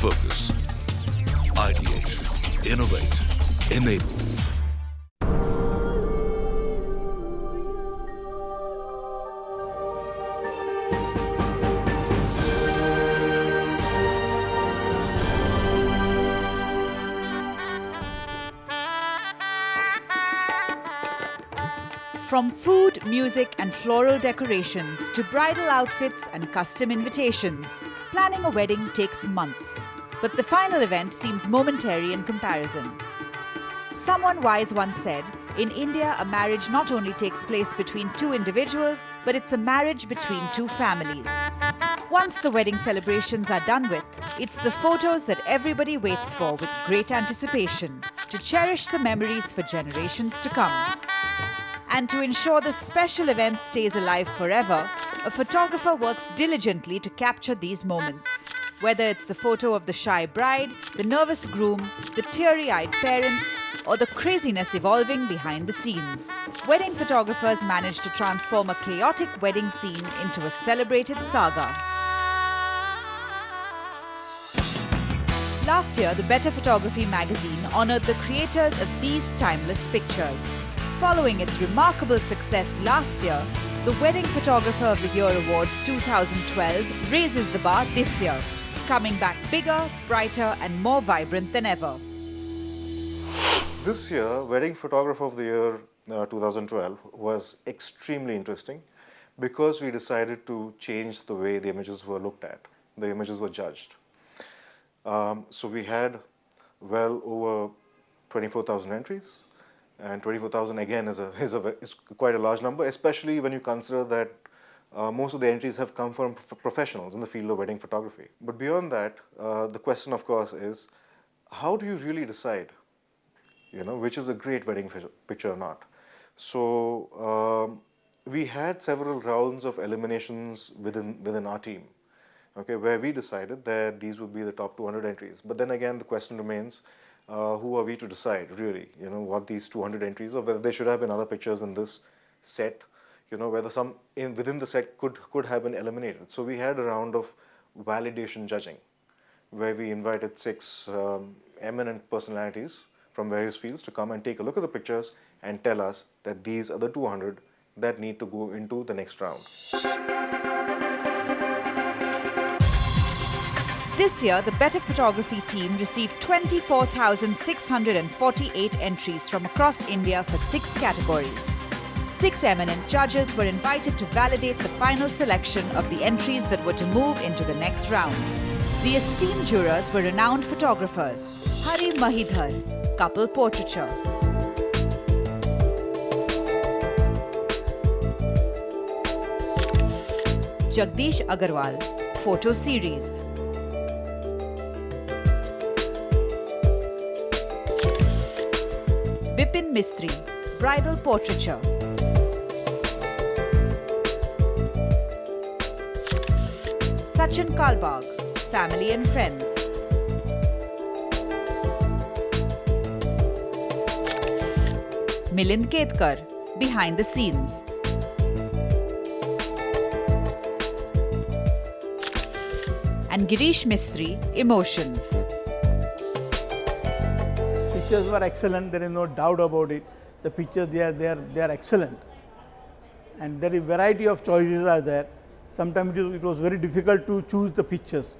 Focus. Ideate. Innovate. Enable. From food, music and floral decorations to bridal outfits and custom invitations, planning a wedding takes months. But the final event seems momentary in comparison. Someone wise once said, in India, a marriage not only takes place between two individuals, but it's a marriage between two families. Once the wedding celebrations are done with, it's the photos that everybody waits for with great anticipation to cherish the memories for generations to come. And to ensure this special event stays alive forever, a photographer works diligently to capture these moments. Whether it's the photo of the shy bride, the nervous groom, the teary-eyed parents, or the craziness evolving behind the scenes, wedding photographers manage to transform a chaotic wedding scene into a celebrated saga. Last year, the Better Photography magazine honored the creators of these timeless pictures. Following its remarkable success last year, the Wedding Photographer of the Year Awards 2012 raises the bar this year, coming back bigger, brighter and more vibrant than ever. This year, Wedding Photographer of the Year 2012 was extremely interesting because we decided to change the way the images were looked at, the images were judged. So we had well over 24,000 entries. And 24,000 again is quite a large number, especially when you consider that most of the entries have come from professionals in the field of wedding photography. But beyond that, the question, of course, is how do you really decide, which is a great wedding picture or not? So we had several rounds of eliminations within our team, okay, where we decided that these would be the top 200 entries. But then again, the question remains. Who are we to decide, really, what these 200 entries, or whether there should have been other pictures in this set, whether some within the set could have been eliminated. So we had a round of validation judging, where we invited 6 eminent personalities from various fields to come and take a look at the pictures and tell us that these are the 200 that need to go into the next round. This year, the Better Photography team received 24,648 entries from across India for 6 categories. 6 eminent judges were invited to validate the final selection of the entries that were to move into the next round. The esteemed jurors were renowned photographers: Hari Mahidhar, couple portraiture; Jagdish Agarwal, photo series; Bipin Mistry, bridal portraiture; Sachin Kalbag, family and friends; Milind Ketkar, behind the scenes; and Girish Mistry, emotions. Pictures were excellent, there is no doubt about it. The pictures, they are excellent. And there is variety of choices are there. Sometimes it was very difficult to choose the pictures.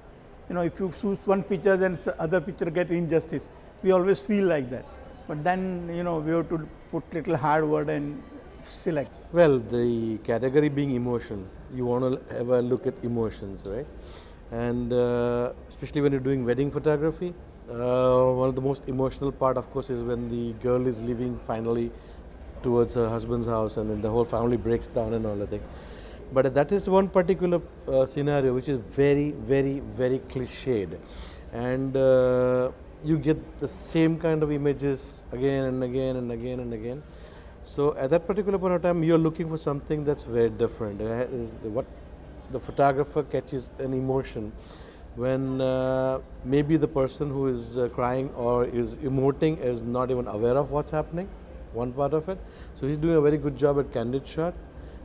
If you choose one picture, then the other picture get injustice. We always feel like that. But then, we have to put little hard word and select. Well, the category being emotion, you want to have a look at emotions, right? And especially when you're doing wedding photography, one of the most emotional part, of course, is when the girl is leaving finally towards her husband's house and then the whole family breaks down and all that thing. But that is one particular scenario which is very, very, very cliched. And you get the same kind of images again and again and again and again. So at that particular point of time, you're looking for something that's very different. What the photographer catches an emotion when maybe the person who is crying or is emoting is not even aware of what's happening, one part of it. So he's doing a very good job at candid shot.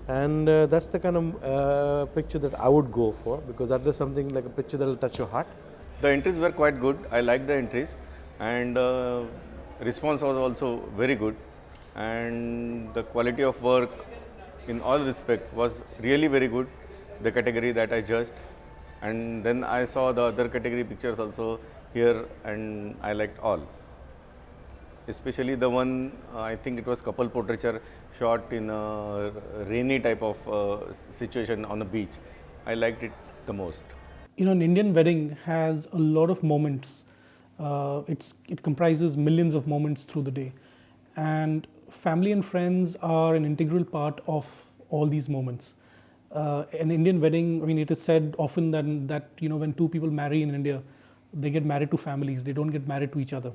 And that's the kind of picture that I would go for, because that is something like a picture that will touch your heart. The entries were quite good. I liked the entries, and response was also very good, and the quality of work in all respect was really very good. The category that I judged, and then I saw the other category pictures also here, and I liked all. Especially the one, I think it was couple portraiture shot in a rainy type of situation on the beach. I liked it the most. You know, an Indian wedding has a lot of moments. It comprises millions of moments through the day, and family and friends are an integral part of all these moments. An Indian wedding, I mean, it is said often that you know, when two people marry in India, they get married to families. They don't get married to each other.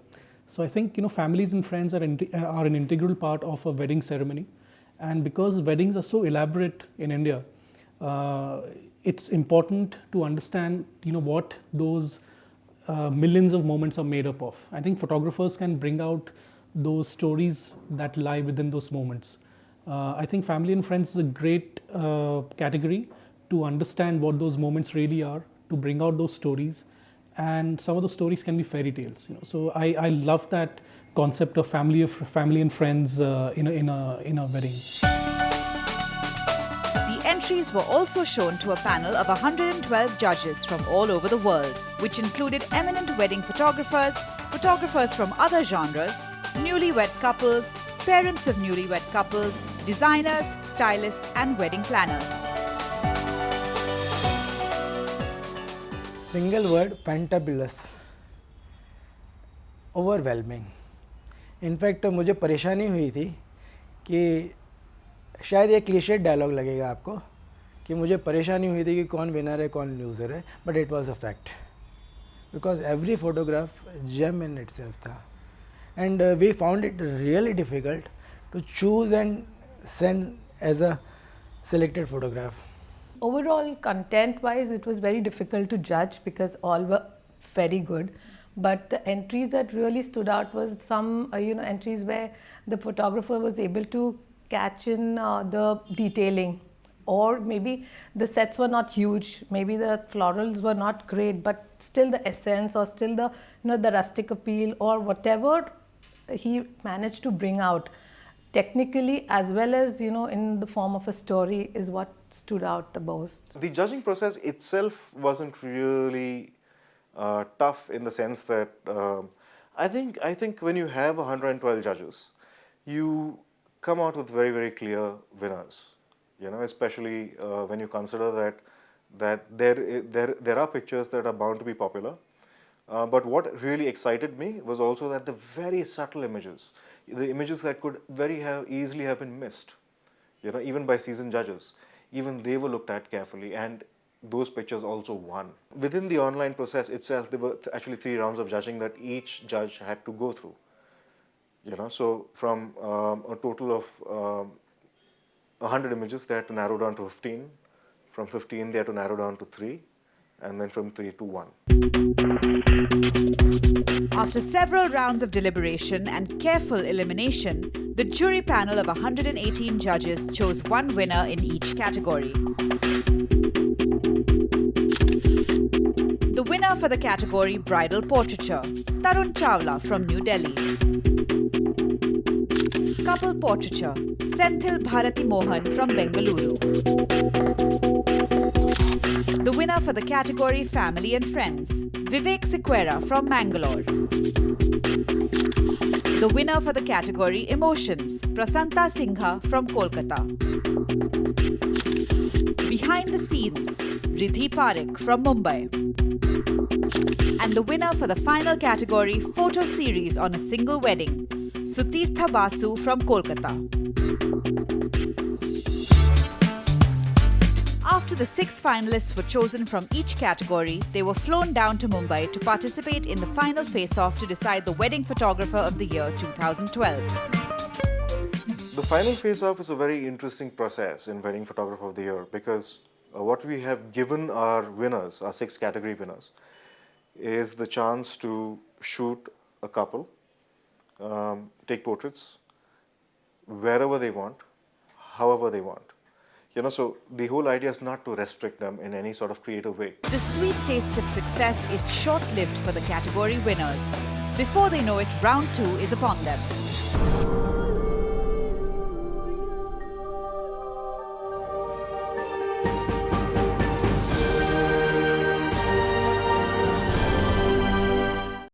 So I think, you know, families and friends are an integral part of a wedding ceremony, and because weddings are so elaborate in India, it's important to understand, you know, what those millions of moments are made up of. I think photographers can bring out those stories that lie within those moments. I think family and friends is a great category to understand what those moments really are, to bring out those stories, and some of those stories can be fairy tales. You know, so I love that concept of family and friends in a wedding. The entries were also shown to a panel of 112 judges from all over the world, which included eminent wedding photographers, photographers from other genres, newlywed couples, parents of newlywed couples, designers, stylists, and wedding planners. Single word, fantabulous, overwhelming. In fact मुझे परेशानी हुई थी कि शायद ये clichéd dialogue लगेगा आपको कि मुझे परेशानी हुई थी कि कौन विनर है कौन लूज़र है, but it was a fact because every photograph gem in itself था, and we found it really difficult to choose and send as a selected photograph. Overall, content-wise, it was very difficult to judge because all were very good. But the entries that really stood out was some, entries where the photographer was able to catch in the detailing, or maybe the sets were not huge, maybe the florals were not great, but still the essence or still the the rustic appeal or whatever he managed to bring out. Technically as well as in the form of a story is what stood out the most. The judging process itself wasn't really tough in the sense that I think when you have 112 judges, you come out with very, very clear winners. Especially when you consider that there are pictures that are bound to be popular. But what really excited me was also that the very subtle images, the images that could easily have been missed, even by seasoned judges, even they were looked at carefully, and those pictures also won. Within the online process itself, there were actually 3 rounds of judging that each judge had to go through. So from a total of 100 images, they had to narrow down to 15. From 15, they had to narrow down to 3. And then from 3 to 1. After several rounds of deliberation and careful elimination, the jury panel of 118 judges chose one winner in each category. The winner for the category Bridal Portraiture, Tarun Chawla from New Delhi. Couple Portraiture, Senthil Bharati Mohan from Bengaluru. The winner for the category Family and Friends, Vivek Sequeira from Mangalore. The winner for the category Emotions, Prasanta Singha from Kolkata. Behind the Scenes, Riddhi Parekh from Mumbai. And the winner for the final category Photo Series on a Single Wedding, Sutirtha Basu from Kolkata. After the 6 finalists were chosen from each category, they were flown down to Mumbai to participate in the final face-off to decide the wedding photographer of the year 2012. The final face-off is a very interesting process in Wedding Photographer of the Year because what we have given our winners, our 6 category winners, is the chance to shoot a couple, take portraits wherever they want, however they want. So the whole idea is not to restrict them in any sort of creative way. The sweet taste of success is short-lived for the category winners. Before they know it, round 2 is upon them.